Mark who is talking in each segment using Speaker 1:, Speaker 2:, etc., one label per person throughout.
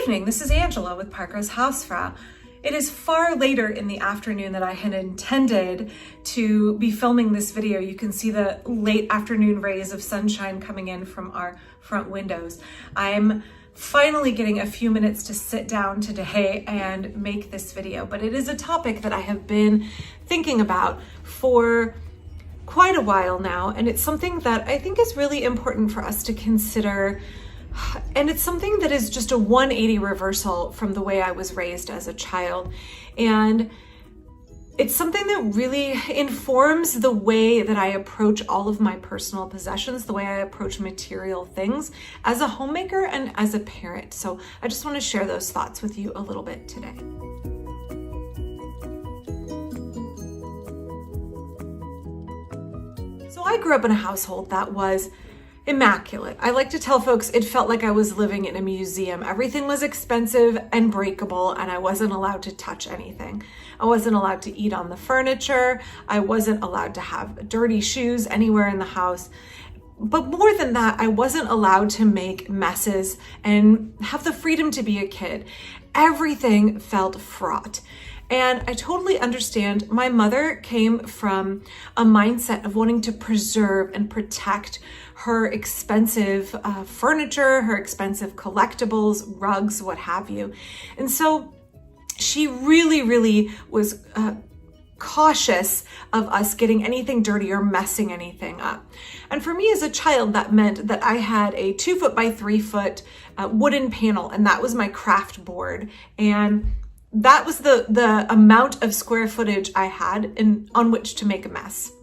Speaker 1: evening, this is Angela with Parker's Hausfrau. It is far later in the afternoon than I had intended to be filming this video. You can see the late afternoon rays of sunshine coming in from our front windows. I'm finally getting a few minutes to sit down today and make this video, but it is a topic that I have been thinking about for quite a while now, and it's something that I think is really important for us to consider. And it's something that is just a 180 reversal from the way I was raised as a child. And it's something that really informs the way that I approach all of my personal possessions, the way I approach material things as a homemaker and as a parent. So I just want to share those thoughts with you a little bit today. So I grew up in a household that was immaculate. I like to tell folks it felt like I was living in a museum. Everything was expensive and breakable, and I wasn't allowed to touch anything. I wasn't allowed to eat on the furniture. I wasn't allowed to have dirty shoes anywhere in the house. But more than that, I wasn't allowed to make messes and have the freedom to be a kid. Everything felt fraught. And I totally understand. My mother came from a mindset of wanting to preserve and protect her expensive furniture, her expensive collectibles, rugs, what have you. And so she really was cautious of us getting anything dirty or messing anything up. And for me as a child, that meant that I had a 2 foot by 3 foot wooden panel, and that was my craft board. And that was the amount of square footage I had on which to make a mess.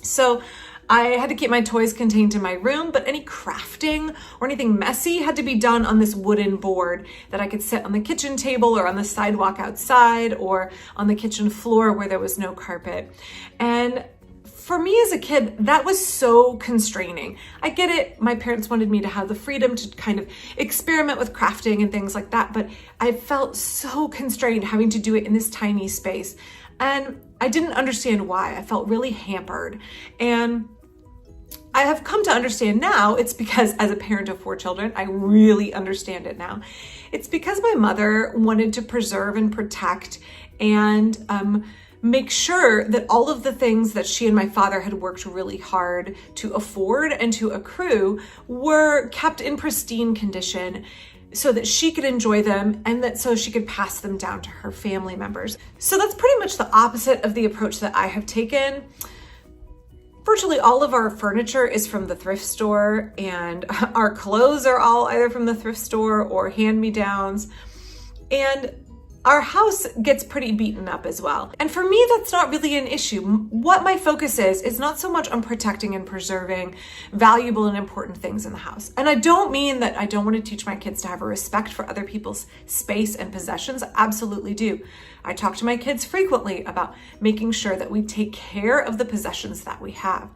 Speaker 1: So I had to keep my toys contained in my room, but any crafting or anything messy had to be done on this wooden board that I could sit on the kitchen table or on the sidewalk outside or on the kitchen floor where there was no carpet. And for me as a kid, that was so constraining. I get it. My parents wanted me to have the freedom to kind of experiment with crafting and things like that, but I felt so constrained having to do it in this tiny space. And I didn't understand why. I felt really hampered. And I have come to understand now, it's because as a parent of 4 children, I really understand it now. It's because my mother wanted to preserve and protect and make sure that all of the things that she and my father had worked really hard to afford and to accrue were kept in pristine condition so that she could enjoy them and that so she could pass them down to her family members. So that's pretty much the opposite of the approach that I have taken. Virtually all of our furniture is from the thrift store, and our clothes are all either from the thrift store or hand-me-downs. And our house gets pretty beaten up as well. And for me, that's not really an issue. What my focus is not so much on protecting and preserving valuable and important things in the house. And I don't mean that I don't want to teach my kids to have a respect for other people's space and possessions. I absolutely do. I talk to my kids frequently about making sure that we take care of the possessions that we have.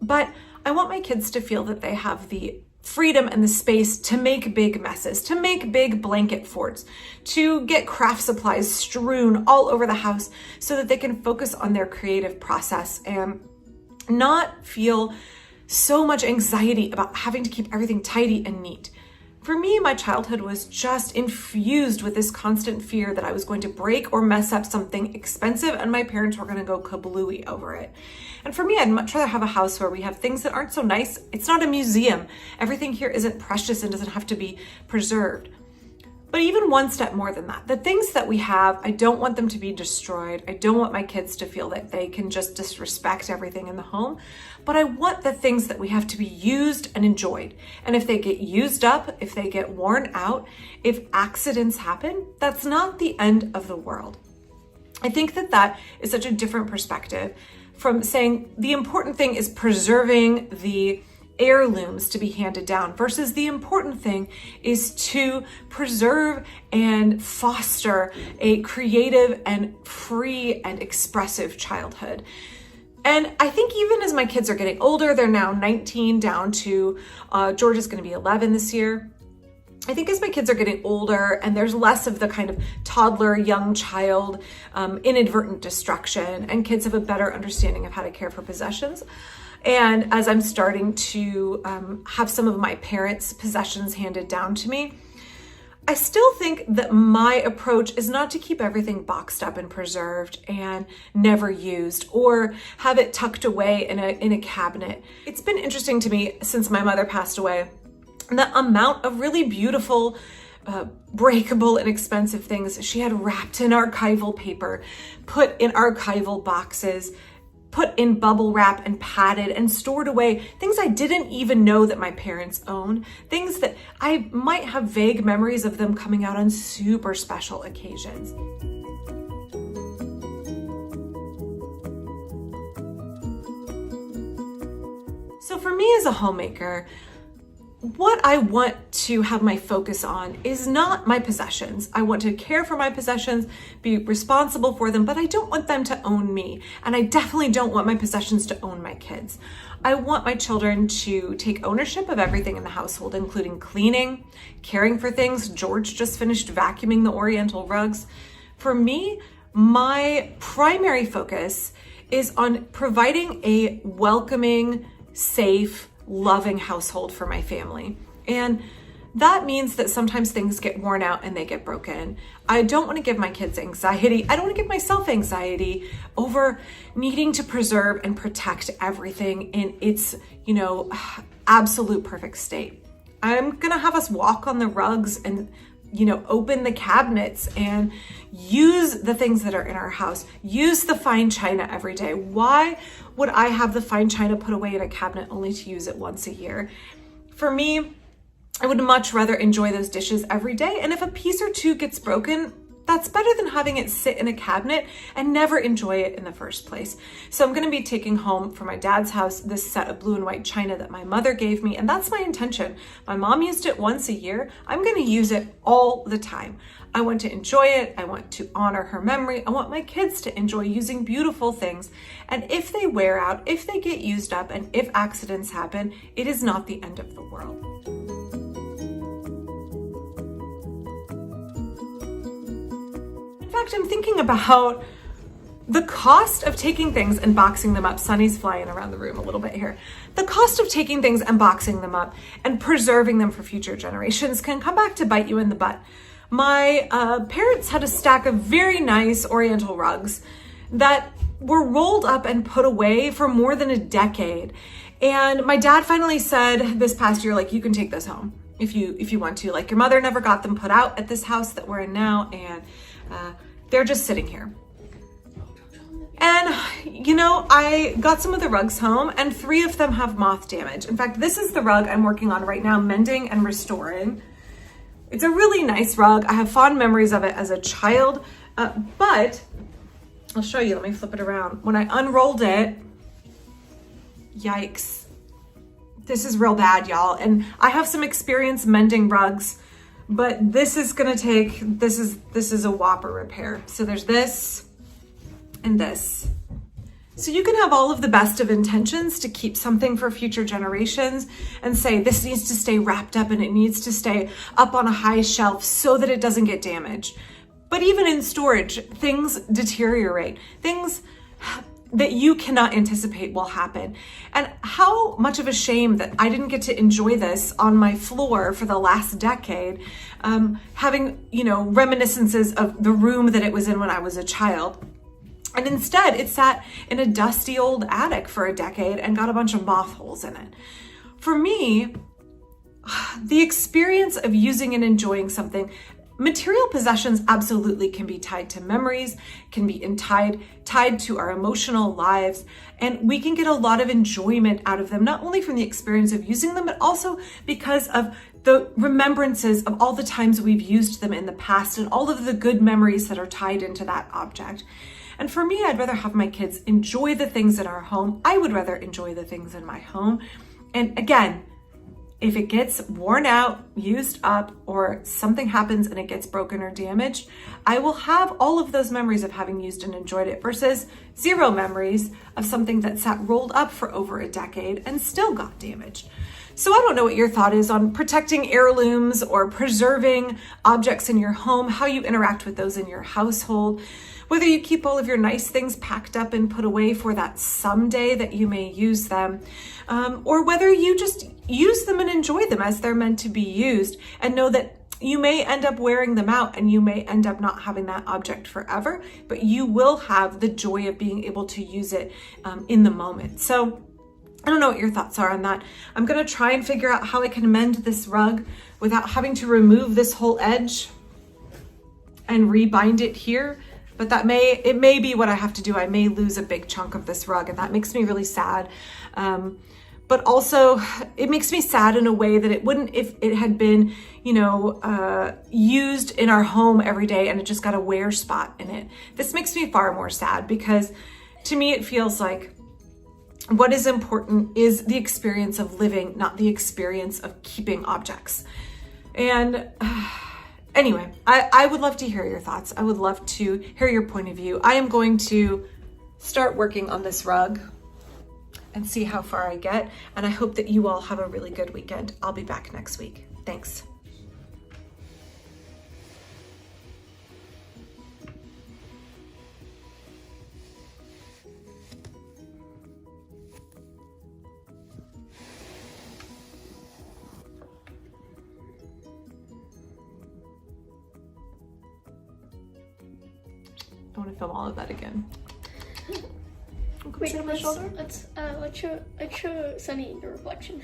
Speaker 1: But I want my kids to feel that they have the freedom and the space to make big messes, to make big blanket forts, to get craft supplies strewn all over the house so that they can focus on their creative process and not feel so much anxiety about having to keep everything tidy and neat. For me, my childhood was just infused with this constant fear that I was going to break or mess up something expensive and my parents were going to go kablooey over it. And for me, I'd much rather have a house where we have things that aren't so nice. It's not a museum. Everything here isn't precious and doesn't have to be preserved. But even one step more than that, the things that we have, I don't want them to be destroyed. I don't want my kids to feel that they can just disrespect everything in the home, but I want the things that we have to be used and enjoyed. And if they get used up, if they get worn out, if accidents happen, that's not the end of the world. I think that that is such a different perspective from saying the important thing is preserving the heirlooms to be handed down versus the important thing is to preserve and foster a creative and free and expressive childhood. And I think even as my kids are getting older, they're now 19 down to Georgia's going to be 11 this year. I think as my kids are getting older and there's less of the kind of toddler, young child, inadvertent destruction, and kids have a better understanding of how to care for possessions. And as I'm starting to have some of my parents' possessions handed down to me, I still think that my approach is not to keep everything boxed up and preserved and never used, or have it tucked away in a cabinet. It's been interesting to me since my mother passed away, the amount of really beautiful, breakable and expensive things she had wrapped in archival paper, put in archival boxes, put in bubble wrap and padded and stored away, things I didn't even know that my parents owned, things that I might have vague memories of them coming out on super special occasions. So for me as a homemaker, what I want to have my focus on is not my possessions. I want to care for my possessions, be responsible for them, but I don't want them to own me. And I definitely don't want my possessions to own my kids. I want my children to take ownership of everything in the household, including cleaning, caring for things. George just finished vacuuming the Oriental rugs. For me, my primary focus is on providing a welcoming, safe, loving household for my family. And that means that sometimes things get worn out and they get broken. I don't want to give my kids anxiety. I don't want to give myself anxiety over needing to preserve and protect everything in its, absolute perfect state. I'm going to have us walk on the rugs and open the cabinets and use the things that are in our house. Use the fine china every day. Why would I have the fine china put away in a cabinet only to use it once a year? For me, I would much rather enjoy those dishes every day. And if a piece or two gets broken, that's better than having it sit in a cabinet and never enjoy it in the first place. So I'm going to be taking home from my dad's house this set of blue and white china that my mother gave me. And that's my intention. My mom used it once a year. I'm going to use it all the time. I want to enjoy it. I want to honor her memory. I want my kids to enjoy using beautiful things. And if they wear out, if they get used up, and if accidents happen, it is not the end of the world. In fact, I'm thinking about the cost of taking things and boxing them up. Sunny's flying around the room a little bit here. The cost of taking things and boxing them up and preserving them for future generations can come back to bite you in the butt. My parents had a stack of very nice Oriental rugs that were rolled up and put away for more than a decade. And my dad finally said this past year, you can take this home if you want to. Your mother never got them put out at this house that we're in now, and they're just sitting here. And, I got some of the rugs home, and 3 of them have moth damage. In fact, this is the rug I'm working on right now, mending and restoring. It's a really nice rug. I have fond memories of it as a child, but I'll show you. Let me flip it around. When I unrolled it, yikes. This is real bad, y'all. And I have some experience mending rugs, but this is a whopper repair. So there's this and this. So you can have all of the best of intentions to keep something for future generations and say, this needs to stay wrapped up and it needs to stay up on a high shelf so that it doesn't get damaged. But even in storage, things deteriorate. Things that you cannot anticipate will happen. And how much of a shame that I didn't get to enjoy this on my floor for the last decade, having, reminiscences of the room that it was in when I was a child. And instead, it sat in a dusty old attic for a decade and got a bunch of moth holes in it. For me, the experience of using and enjoying something, material possessions absolutely can be tied to memories, can be tied to our emotional lives, and we can get a lot of enjoyment out of them, not only from the experience of using them, but also because of the remembrances of all the times we've used them in the past and all of the good memories that are tied into that object. And for me, I'd rather have my kids enjoy the things in our home. I would rather enjoy the things in my home. And again, if it gets worn out, used up, or something happens and it gets broken or damaged, I will have all of those memories of having used and enjoyed it versus 0 memories of something that sat rolled up for over a decade and still got damaged. So I don't know what your thought is on protecting heirlooms or preserving objects in your home, how you interact with those in your household, whether you keep all of your nice things packed up and put away for that someday that you may use them, or whether you just use them and enjoy them as they're meant to be used and know that you may end up wearing them out and you may end up not having that object forever, but you will have the joy of being able to use it in the moment. So I don't know what your thoughts are on that. I'm gonna try and figure out how I can mend this rug without having to remove this whole edge and rebind it here. But it may be what I have to do. I may lose a big chunk of this rug, and that makes me really sad. But also it makes me sad in a way that it wouldn't if it had been, used in our home every day and it just got a wear spot in it. This makes me far more sad because to me it feels like what is important is the experience of living, not the experience of keeping objects. And anyway, I would love to hear your thoughts. I would love to hear your point of view. I am going to start working on this rug and see how far I get. And I hope that you all have a really good weekend. I'll be back next week. Thanks. I want to film all of that again.
Speaker 2: Wait, let's show Sunny in the reflection.